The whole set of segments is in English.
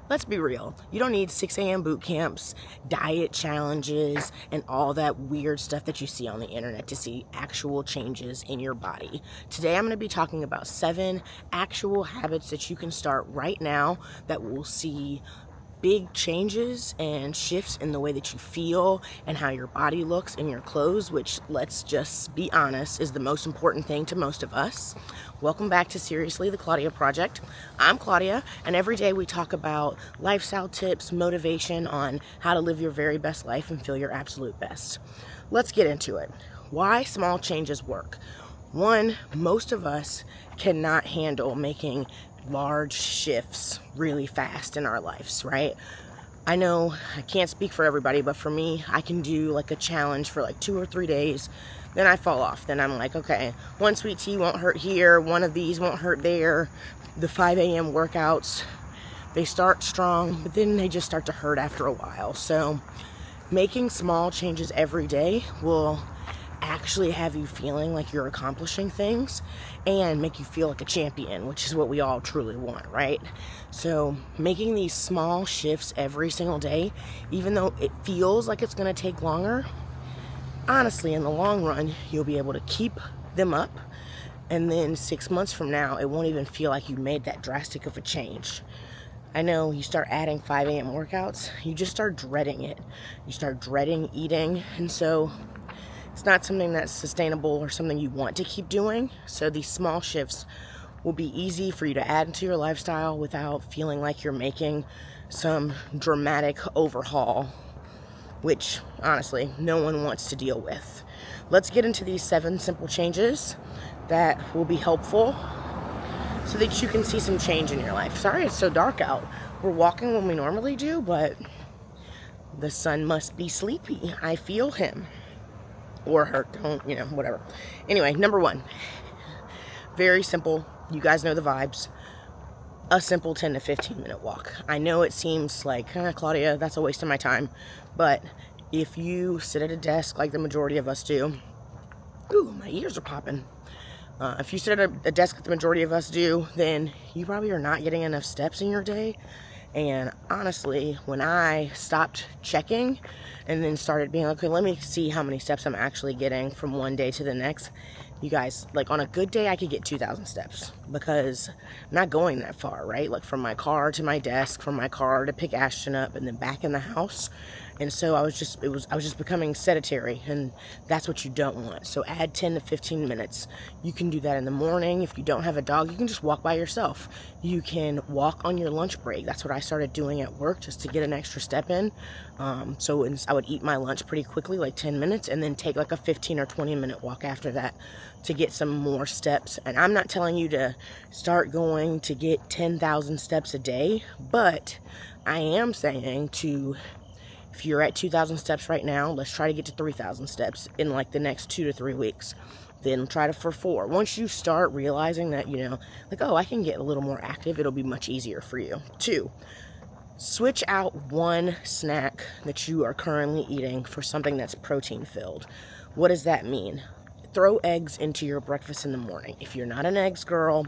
let's be real. You don't need 6 a.m. boot camps, diet challenges, and all that weird stuff that you see on the internet to see actual changes in your body. Today I'm going to be talking about 7 actual habits that you can start right now that will see big changes and shifts in the way that you feel and how your body looks in your clothes, which, let's just be honest, is the most important thing to most of us. Welcome back to Seriously, the Claudia Project. I'm Claudia, and every day we talk about lifestyle tips, motivation on how to live your very best life and feel your absolute best. Let's get into it. Why small changes work. One, most of us cannot handle making large shifts really fast in our lives, right? I know I can't speak for everybody, but for me, I can do like a challenge for like 2 or 3 days, then I fall off. Then I'm like, okay, one sweet tea won't hurt here, one of these won't hurt there. The 5 a.m. workouts, they start strong, but then they just start to hurt after a while. So making small changes every day will actually have you feeling like you're accomplishing things and make you feel like a champion, which is what we all truly want, right? So making these small shifts every single day, even though it feels like it's going to take longer, honestly, in the long run, you'll be able to keep them up. And then 6 months from now, it won't even feel like you made that drastic of a change. I know you start adding 5 a.m. workouts, you just start dreading it. You start dreading eating, and so it's not something that's sustainable or something you want to keep doing. So these small shifts will be easy for you to add into your lifestyle without feeling like you're making some dramatic overhaul, which honestly no one wants to deal with. Let's get into these 7 simple changes that will be helpful so that you can see some change in your life. Sorry it's so dark out. We're walking when we normally do, but the sun must be sleepy. I feel him. Or her, don't, whatever. Anyway, number 1, very simple. You guys know the vibes. A simple 10 to 15 minute walk. I know it seems like, Claudia, that's a waste of my time. But if you sit at a desk like the majority of us do, ooh, my ears are popping. If you sit at a desk like the majority of us do, then you probably are not getting enough steps in your day. And honestly, when I stopped checking and then started being like, okay, let me see how many steps I'm actually getting from one day to the next, you guys, like on a good day, I could get 2,000 steps because I'm not going that far, right? Like from my car to my desk, from my car to pick Ashton up, and then back in the house. And so I was just becoming sedentary, and that's what you don't want. So add 10 to 15 minutes. You can do that in the morning. If you don't have a dog, you can just walk by yourself. You can walk on your lunch break. That's what I started doing at work just to get an extra step in. So I would eat my lunch pretty quickly, like 10 minutes, and then take like a 15 or 20 minute walk after that to get some more steps. And I'm not telling you to start going to get 10,000 steps a day, but I am saying if you're at 2,000 steps right now, let's try to get to 3,000 steps in like the next 2 to 3 weeks. Then try for 4. Once you start realizing that, like, oh, I can get a little more active, it'll be much easier for you. 2, switch out one snack that you are currently eating for something that's protein filled. What does that mean? Throw eggs into your breakfast in the morning. If you're not an eggs girl,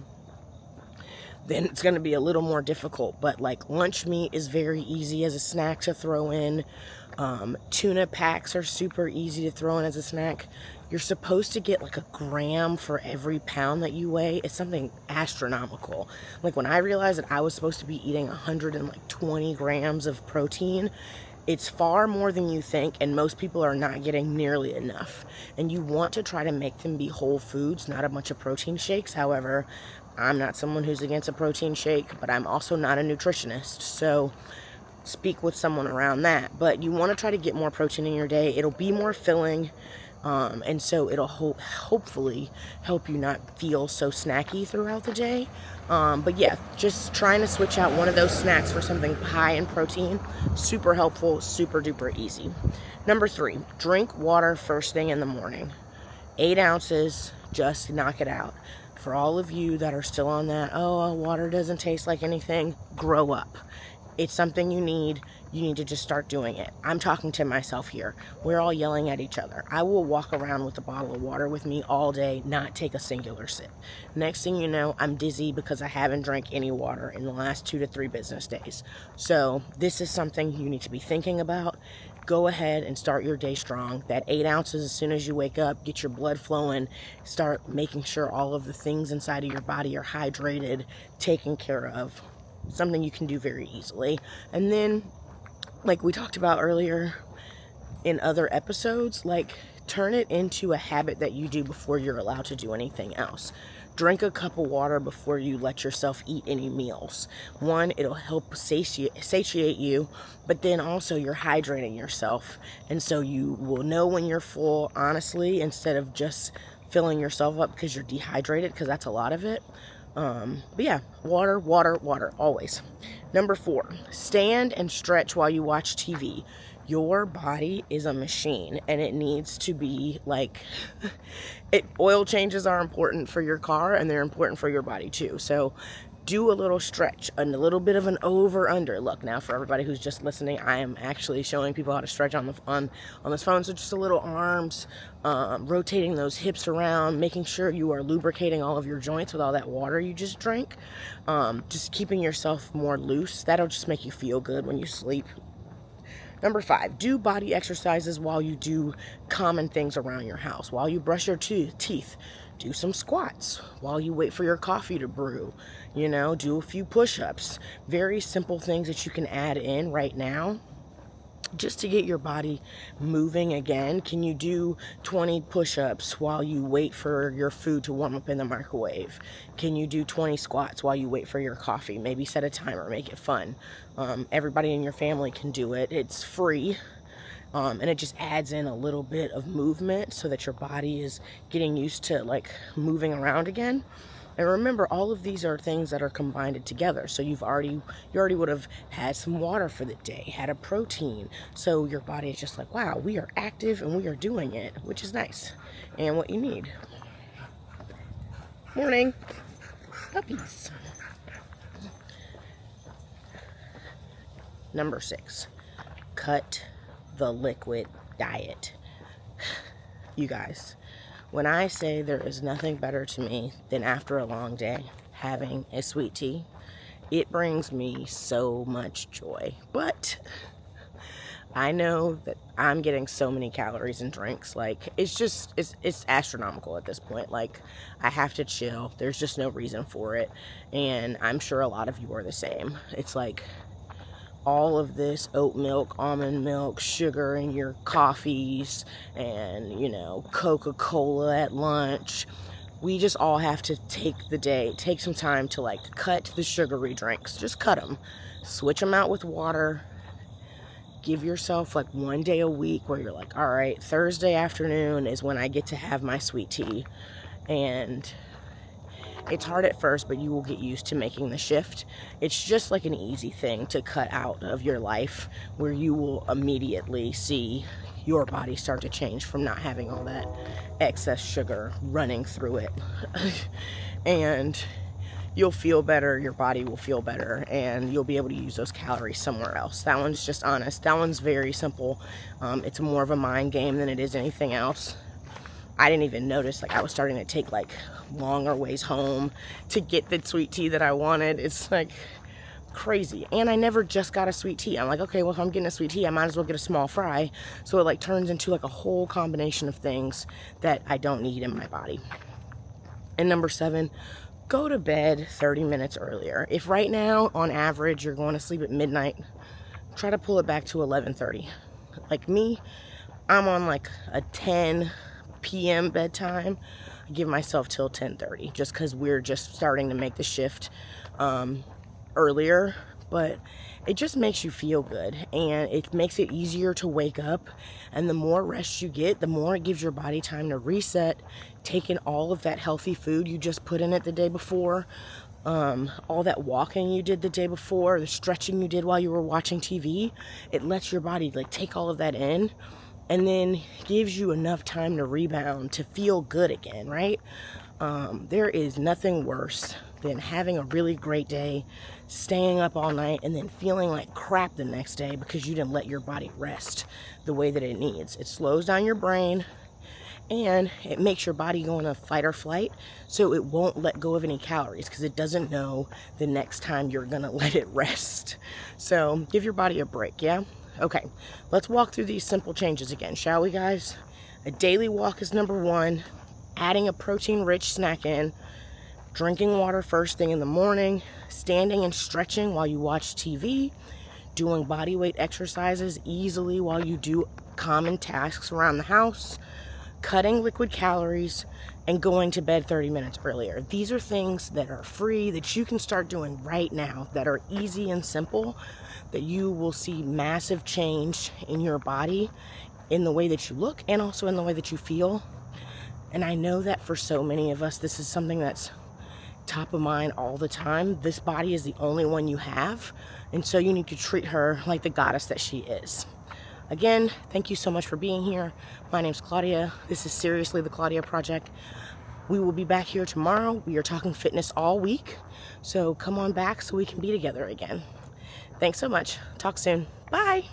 then it's going to be a little more difficult. But like lunch meat is very easy as a snack to throw in. Tuna packs are super easy to throw in as a snack. You're supposed to get like a gram for every pound that you weigh. It's something astronomical. Like when I realized that I was supposed to be eating 120 grams of protein, it's far more than you think, and most people are not getting nearly enough. And you want to try to make them be whole foods, not a bunch of protein shakes. However, I'm not someone who's against a protein shake, but I'm also not a nutritionist, so speak with someone around that. But you want to try to get more protein in your day. It'll be more filling, and so it'll hopefully help you not feel so snacky throughout the day. But yeah, just trying to switch out one of those snacks for something high in protein, super helpful, super duper easy. Number 3, drink water first thing in the morning. 8 ounces, just knock it out. For all of you that are still on that, oh, water doesn't taste like anything, grow up. It's something you need to just start doing it. I'm talking to myself here. We're all yelling at each other. I will walk around with a bottle of water with me all day, not take a singular sip. Next thing you know, I'm dizzy because I haven't drank any water in the last 2 to 3 business days. So this is something you need to be thinking about. Go ahead and start your day strong. That 8 ounces as soon as you wake up, get your blood flowing, start making sure all of the things inside of your body are hydrated, taken care of. Something you can do very easily. And then, like we talked about earlier in other episodes, like turn it into a habit that you do before you're allowed to do anything else. Drink a cup of water before you let yourself eat any meals. One, it'll help satiate you, but then also you're hydrating yourself. And so you will know when you're full, honestly, instead of just filling yourself up because you're dehydrated, because that's a lot of it. But yeah, water, always. Number 4, stand and stretch while you watch TV. Your body is a machine, and it needs to be like, oil changes are important for your car, and they're important for your body too. So do a little stretch, a little bit of an over-under. Look, now for everybody who's just listening, I am actually showing people how to stretch on this phone. So just a little arms, rotating those hips around, making sure you are lubricating all of your joints with all that water you just drank. Just keeping yourself more loose. That'll just make you feel good when you sleep. Number 5, do body exercises while you do common things around your house. While you brush your teeth, do some squats. While you wait for your coffee to brew, do a few push-ups. Very simple things that you can add in right now just to get your body moving again. Can you do 20 push-ups while you wait for your food to warm up in the microwave? Can you do 20 squats while you wait for your coffee? Maybe set a timer, make it fun. Everybody in your family can do it. It's free. And it just adds in a little bit of movement so that your body is getting used to like moving around again. And remember, all of these are things that are combined together. So you already would have had some water for the day, had a protein. So your body is just like, wow, we are active and we are doing it, which is nice and what you need. Morning, puppies. Number 6, cut the liquid diet. You guys, when I say there is nothing better to me than after a long day having a sweet tea, it brings me so much joy. But I know that I'm getting so many calories in drinks. Like, it's astronomical at this point. Like, I have to chill. There's just no reason for it. And I'm sure a lot of you are the same. It's like all of this oat milk, almond milk, sugar in your coffees, and, Coca-Cola at lunch. We just all have to take some time to like cut the sugary drinks. Just cut them. Switch them out with water. Give yourself like one day a week where you're like, all right, Thursday afternoon is when I get to have my sweet tea. And it's hard at first, but you will get used to making the shift. It's just like an easy thing to cut out of your life where you will immediately see your body start to change from not having all that excess sugar running through it. And you'll feel better, your body will feel better, and you'll be able to use those calories somewhere else. That one's just honest. That one's very simple. It's more of a mind game than it is anything else. I didn't even notice, like, I was starting to take like longer ways home to get the sweet tea that I wanted. It's like crazy. And I never just got a sweet tea. I'm like, okay, well, if I'm getting a sweet tea, I might as well get a small fry. So it like turns into like a whole combination of things that I don't need in my body. And number 7, go to bed 30 minutes earlier. If right now, on average, you're going to sleep at midnight, try to pull it back to 11:30. Like me, I'm on like a 10 p.m. bedtime. I give myself till 10:30 just because we're just starting to make the shift earlier. But it just makes you feel good, and it makes it easier to wake up. And the more rest you get, the more it gives your body time to reset, taking all of that healthy food you just put in it the day before, all that walking you did the day before, the stretching you did while you were watching TV. It lets your body like take all of that in, and then gives you enough time to rebound, to feel good again, right? There is nothing worse than having a really great day, staying up all night, and then feeling like crap the next day because you didn't let your body rest the way that it needs. It slows down your brain and it makes your body go into fight or flight, so it won't let go of any calories because it doesn't know the next time you're gonna let it rest. So give your body a break, yeah? Okay, let's walk through these simple changes again, shall we, guys? A daily walk is number one, adding a protein-rich snack in, drinking water first thing in the morning, standing and stretching while you watch TV, doing body weight exercises easily while you do common tasks around the house, cutting liquid calories, and going to bed 30 minutes earlier. These are things that are free that you can start doing right now, that are easy and simple, that you will see massive change in your body, in the way that you look and also in the way that you feel. And I know that for so many of us, this is something that's top of mind all the time. This body is the only one you have, and so you need to treat her like the goddess that she is. Again, thank you so much for being here. My name's Claudia. This is seriously the Claudia Project. We will be back here tomorrow. We are talking fitness all week, so come on back so we can be together again. Thanks so much. Talk soon. Bye.